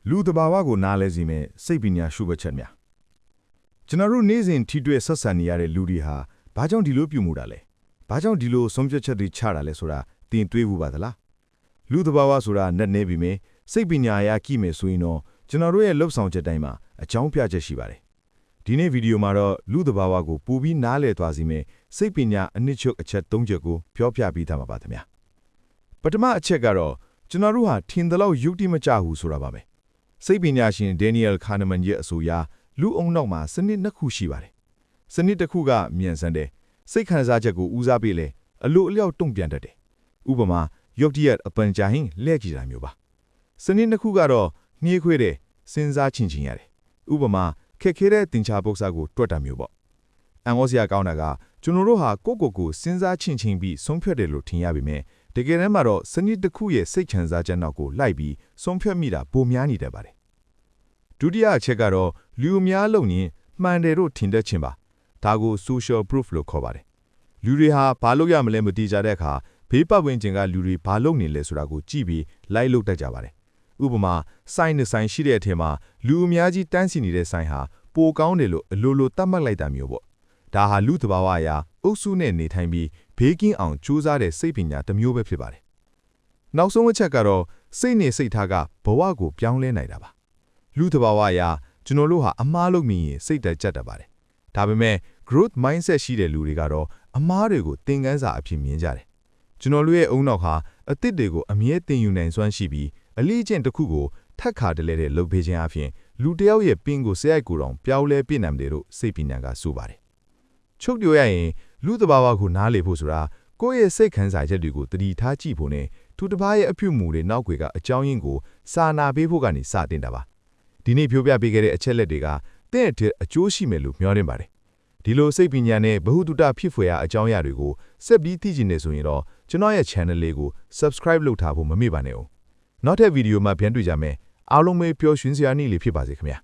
လူတဘာဝကိုနားလဲစီမဲ့စိတ်ပညာရှုပ်ချက်များကျွန်တော်တို့နေ့စဉ်ထိတွေ့ဆက်ဆံနေရတဲ့လူတွေဟာဘာကြောင့်ဒီလိုပြုမှုတာလဲဘာကြောင့်ဒီလိုဆုံးဖြတ်ချက်တွေချတာလဲဆိုတာတင်တွေးဘူးပါသလားလူတဘာဝဆိုတာနဲ့နေပြီမဲ့စိတ်ပညာအရာကြည့်မယ်ဆိုရင်တော့ကျွန်တော်တို့ရဲ့လှုပ်ဆောင်ချက်တိုင်းမှာအကြောင်းပြချက်ရှိပါတယ်ဒီနေ့ဗီဒီယိုမှာတော့လူတဘာဝကိုပိုပြီးနားလည်သွားစီမဲ့စိတ်ပညာအနှစ်ချုပ်အချက်၃ချက်ကိုပြောပြပေးထားမှာပါခင်ဗျာပထမအချက်ကတော့ကျွန်တော်တို့ဟာထင်သလောက်ယုတ်တိမကျဘူးဆိုတာပါပဲစိတ်ပညာရှင်ဒန်နီယယ်ခါနမန်ရဲ့အဆိုအရလူအုံနောက်မှာစနစ်နှစ်ခုရှိပါတယ်စနစ်တစ်ခုကမြန်ဆန်တယ်စိတ်ခံစားချက်ကိုဦးစားပေးလေအလိုအလျောက်တုံ့ပြန်တတ်တယ်ဥပမာယုတ်တိရအပန်ကြာဟင်းလဲကြည့်တာမျိုးပါစနစ်နှစ်ခုကတော့နှေးခွေးတယ်စဉ်းစားချင်ရတယ်ဥပမာခက်ခဲတဲ့တင်ချပု္ပ္ပစာကိုတွက်တာမျိုးပေါ့အန်ဂေါစရာကောင်းတာကကျွန်တော်တို့ဟာကိုစဉ်းစားချင်ပြီးဆုံးဖြတ်တယ်လို့ထင်ရပေမဲ့တကယ်တမ်းမှာတော့စနစ်တစ်ခုရဲ့စိတ်ခံစားချက်နောက်ကိုလိုက်ပြီးဆုံးဖြတ်မိတာပိုများနေတတ်ပါတယ်ဒုတိယအချက်ကတော့လူအများလုံးရင်မှန်တယ်လို့ထင်တတ်ခြင်းပါဒါကို social proof လို့ခေါ်ပါတယ်လူတွေဟာဘာလို့ရမလဲမသိကြတဲ့အခါဘေးပတ်ဝန်းကျင်ကလူတွေဘာလုပ်နေလဲဆိုတာကိုကြည့်ပြီးလိုက်လုပ်တတ်ကြပါတယ်ဥပမာဆိုင်နဲ့ဆိုင်ရှိတဲ့အထက်မှာလူအများကြီးတန်းစီနေတဲ့ဆိုင်ဟာပိုကောင်းတယ်လို့အလိုလိုသတ်မှတ်လိုက်တာမျိုးပေါ့ဒါဟာလူသဘာဝအရာအုပ်စုနဲ့နေထိုင်ပြီးဘေးကင်းအောင်ကြိုးစားတဲ့စိတ်ပညာတစ်မျိုးပဲဖြစ်ပါတယ်နောက်ဆုံးအချက်ကတော့စိတ်နဲ့စိတ်ထားကဘဝကိုပြောင်းလဲနိုင်တာပါလူသဘာဝအရာကျွန်တော်တို့ဟာအမားလုပ်မိရင်စိတ်တက်ကြတတ်ပါတယ်ဒါပေမဲ့ growth mindset ရှိတဲ့လူတွေကတော့အမားတွေကိုသင်ခန်းစာအဖြစ်မြင်ကြတယ်ကျွန်တော်တို့ရဲ့အုံနောက်ဟာအသစ်တွေကိုအမြဲသင်ယူနိုင်စွမ်းရှိပြီးအလေးကျင့်တစ်ခုကိုထပ်ခါတလဲတဲ့လုပ်ပေးခြင်းအပြင်လူတစ်ယောက်ရဲ့ပင်ကိုစရိုက်ကိုတောင်ပြောင်းလဲပြနိုင်တယ်လို့စိတ်ပညာကဆိုပါတယ်ချုပ်ပြောရရင်လူသဘာဝကိုနားလေဖို့ဆိုတာကိုယ့်ရဲ့စိတ်ခံစားချက်တွေကိုတတိထားကြည့်ဖို့နဲ့သူတစ်ပါးရဲ့အပြုအမူတွေနောက်ွယ်ကအကြောင်းရင်းကိုစာနာပေးဖို့ကနေစတင်တာပါဒီနေ့ပြောပြပေးခဲ့တဲ့အချက်လက်တွေကတင့်အတွက်အကျိုးရှိမယ်လို့မျှော်လင့်ပါတယ်ဒီလိုစိတ်ပညာနဲ့ဘ ഹു တုတဖြစ်ဖွယ်ရာအကြောင်းအရာတွေကိုဆက်ပြီးသိချင်နေဆိုရင်တော့ကျွန်တော်ရဲ့ channel လေးကို subscribe လုပ်ထားဖို့မမေ့ပါနဲ့ဦးနောက်ထပ်ဗီဒီယိုမှာပြန်တွေ့ကြမယ်အားလုံးပဲပျော်ရွှင်စရာနေ့လေးဖြစ်ပါစေခင်ဗျာ